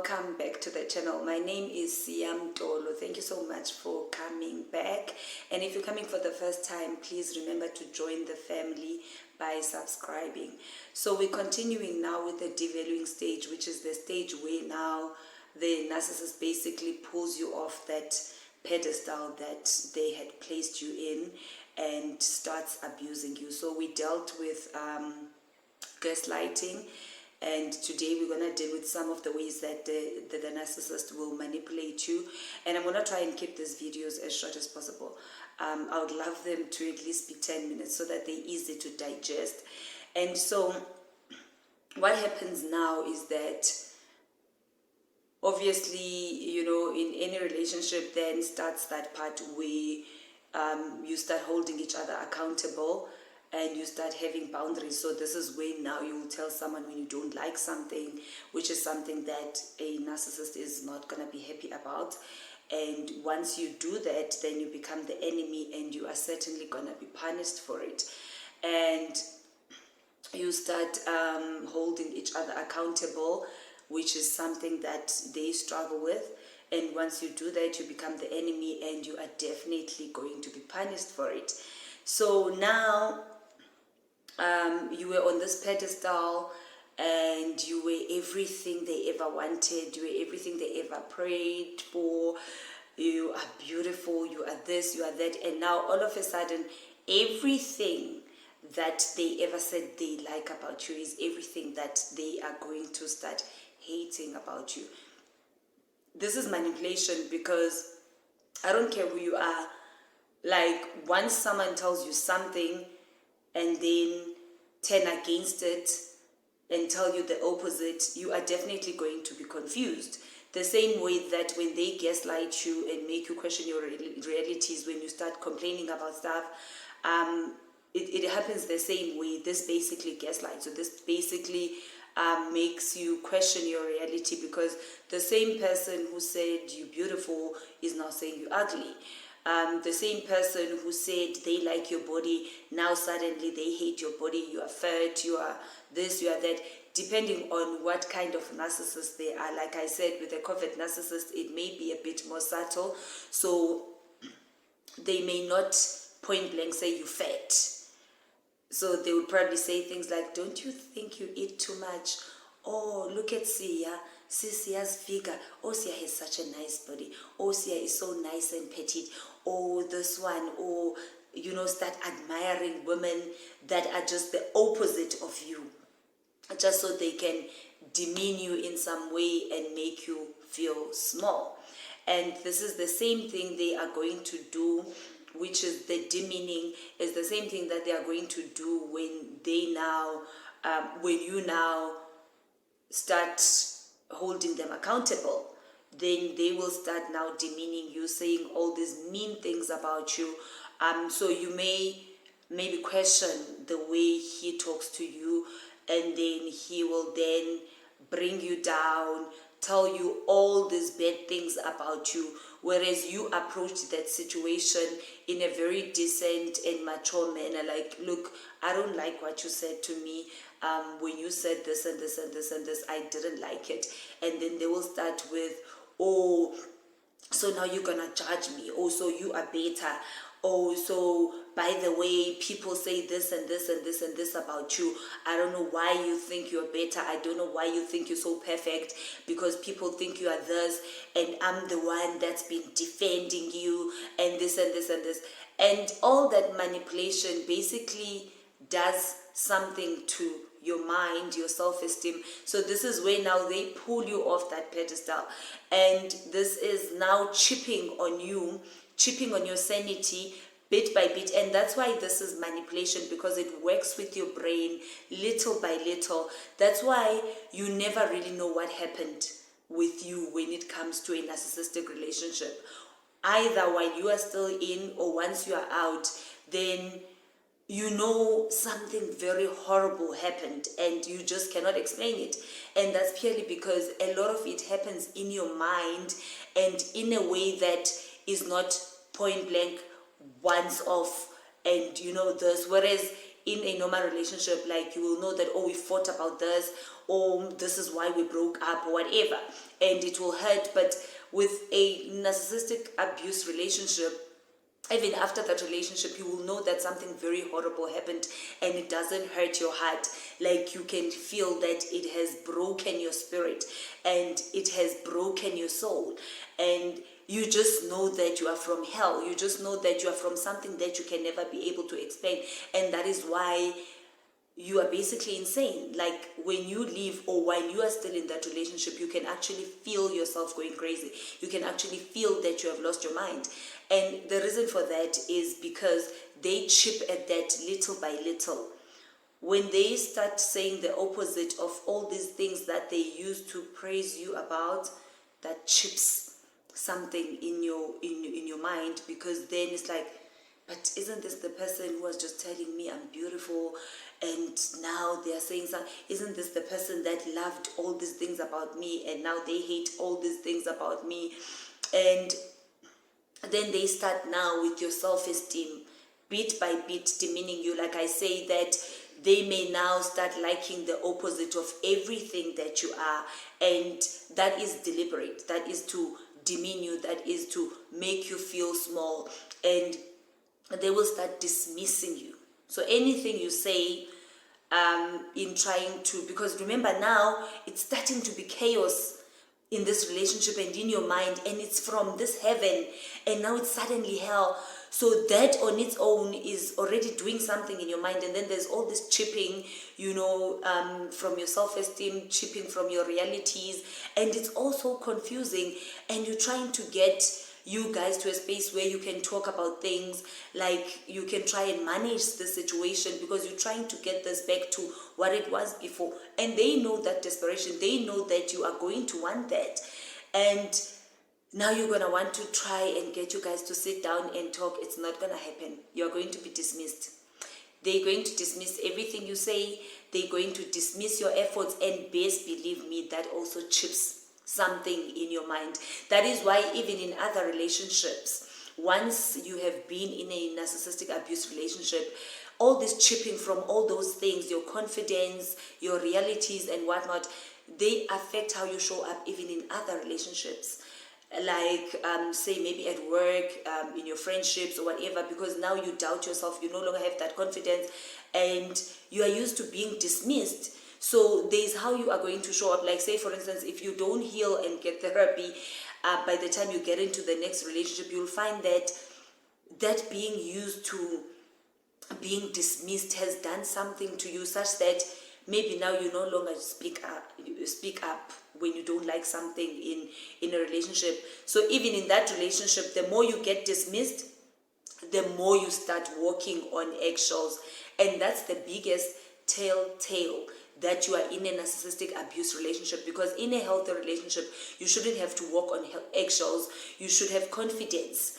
welcome back to the channel. My name is Siam Tolo. Thank you so much for coming back, and if you're coming for the first time, please remember to join the family by subscribing. So we're continuing now with the devaluing stage, which is the stage where now the narcissist basically pulls you off that pedestal that they had placed you in and starts abusing you. So we dealt with gaslighting, and today we're going to deal with some of the ways that the narcissist will manipulate you. And I'm going to try and keep these videos as short as possible. I would love them to at least be 10 minutes so that they're easy to digest. And so what happens now is that obviously, you know, in any relationship then starts that part where you start holding each other accountable and you start having boundaries. So this is when now you will tell someone when you don't like something, which is something that a narcissist is not going to be happy about. And once you do that, then you become the enemy and you are certainly going to be punished for it. And you start holding each other accountable, which is something that they struggle with. And once you do that, you become the enemy and you are definitely going to be punished for it. So now you were on this pedestal and you were everything they ever wanted, you were everything they ever prayed for. You are beautiful, you are this, you are that, and now all of a sudden everything that they ever said they like about you is everything that they are going to start hating about you. This is manipulation, because I don't care who you are, like once someone tells you something and then turn against it and tell you the opposite, you are definitely going to be confused. The same way that when they gaslight you and make you question your realities, when you start complaining about stuff, it happens the same way. This basically gaslights. So this basically makes you question your reality, because the same person who said you're beautiful is now saying you're ugly. The same person who said they like your body, now suddenly they hate your body, you are fat, you are this, you are that, depending on what kind of narcissist they are. Like I said, with a covert narcissist, it may be a bit more subtle. So they may not point blank say you fat. So they would probably say things like, don't you think you eat too much? Oh, look at Sia. Sia's figure. Oh, Sia has such a nice body. Oh, Sia is so nice and petite. Oh, this one. Oh, you know, start admiring women that are just the opposite of you, just so they can demean you in some way and make you feel small. And this is the same thing they are going to do, which is the demeaning, is the same thing that they are going to do when they now, when you now start holding them accountable. Then they will start now demeaning you, saying all these mean things about you. So you may maybe question the way he talks to you, and then he will then bring you down, tell you all these bad things about you, whereas you approach that situation in a very decent and mature manner. Like, look, I don't like what you said to me. When you said this and this and this and this, I didn't like it. And then they will start with, oh, so now you're gonna judge me. Oh, so you are better. Oh, so by the way, people say this and this and this and this about you. I don't know why you think you're better. I don't know why you think you're so perfect, because people think you are this, and I'm the one that's been defending you, and this and this and this. And all that manipulation basically does something to your mind, your self-esteem. So this is where now they pull you off that pedestal, and this is now chipping on you, chipping on your sanity bit by bit. And that's why this is manipulation, because it works with your brain little by little. That's why you never really know what happened with you when it comes to a narcissistic relationship. Either while you are still in or once you are out, then you know something very horrible happened and you just cannot explain it. And that's purely because a lot of it happens in your mind and in a way that is not point blank once off, and you know this. Whereas in a normal relationship, like you will know that, oh, we fought about this, or this is why we broke up, or whatever, and it will hurt. But with a narcissistic abuse relationship, even after that relationship, you will know that something very horrible happened, and it doesn't hurt your heart. Like, you can feel that it has broken your spirit and it has broken your soul, and you just know that you are from hell. You just know that you are from something that you can never be able to explain, and that is why you are basically insane. Like, when you leave, or while you are still in that relationship, you can actually feel yourself going crazy. You can actually feel that you have lost your mind. And the reason for that is because they chip at that little by little. When they start saying the opposite of all these things that they used to praise you about, that chips something in your mind, because then it's like, but isn't this the person who was just telling me I'm beautiful, and now they are saying something? Isn't this the person that loved all these things about me, and now they hate all these things about me? And then they start now with your self-esteem, bit by bit demeaning you. Like I say, that they may now start liking the opposite of everything that you are, and that is deliberate. That is to demean you, that is to make you feel small, and they will start dismissing you. So anything you say, in trying to, because remember, now it's starting to be chaos in this relationship and in your mind, and it's from this heaven, and now it's suddenly hell. So that on its own is already doing something in your mind, and then there's all this chipping, from your self-esteem, chipping from your realities, and it's also confusing. And you're trying to get you guys to a space where you can talk about things, like you can try and manage the situation, because you're trying to get this back to what it was before. And they know that desperation, they know that you are going to want that, and now you're going to want to try and get you guys to sit down and talk. It's not going to happen. You're going to be dismissed. They're going to dismiss everything you say. They're going to dismiss your efforts, and best believe me, that also chips something in your mind. That is why even in other relationships, once you have been in a narcissistic abuse relationship, all this chipping from all those things, your confidence, your realities and whatnot, they affect how you show up even in other relationships. Like, say maybe at work, in your friendships or whatever, because now you doubt yourself, you no longer have that confidence, and you are used to being dismissed. So there's how you are going to show up. Like, say for instance, if you don't heal and get therapy, by the time you get into the next relationship, you'll find that being used to being dismissed has done something to you, such that maybe now you no longer speak up when you don't like something in a relationship. So even in that relationship, the more you get dismissed, the more you start walking on eggshells. And that's the biggest telltale that you are in a narcissistic abuse relationship. Because in a healthy relationship, you shouldn't have to walk on eggshells. You should have confidence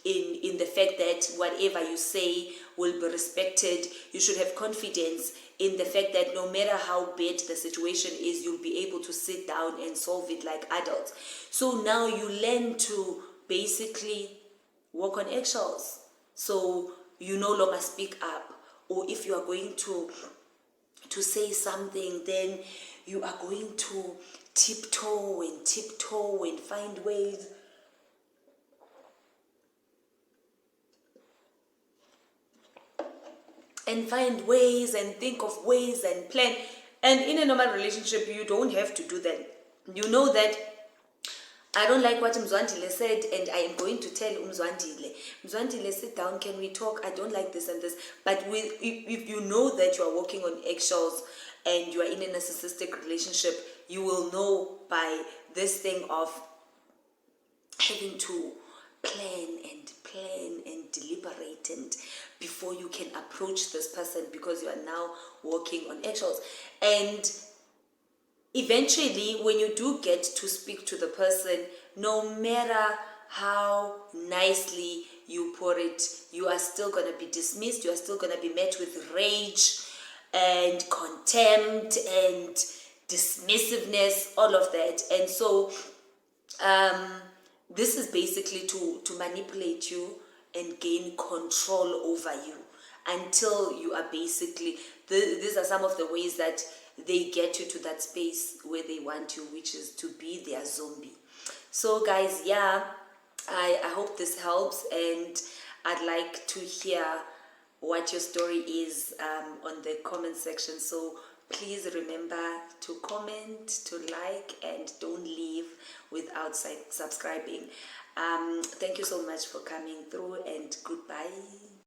in the fact that whatever you say will be respected. You should have confidence in the fact that no matter how bad the situation is, you'll be able to sit down and solve it like adults. So now you learn to basically walk on eggshells. So you no longer speak up, or if you are going to say something, then you are going to tiptoe and find ways and think of ways and plan. And in a normal relationship, you don't have to do that. You know that I don't like what Mzwandile said, and I am going to tell Mzwandile, sit down, can we talk? I don't like this and this. But if you know that you are walking on eggshells and you are in a narcissistic relationship, you will know by this thing of having to plan and deliberate, and before you can approach this person, because you are now walking on eggshells. And eventually, when you do get to speak to the person, no matter how nicely you put it, you are still going to be dismissed. You are still going to be met with rage and contempt and dismissiveness, all of that. And so this is basically to manipulate you and gain control over you. until you are basically, these are some of the ways that they get you to that space where they want you, which is to be their zombie. So guys, yeah, I hope this helps, and I'd like to hear what your story is on the comment section. So please remember to comment, to like, and don't leave without subscribing. Thank you so much for coming through, and goodbye.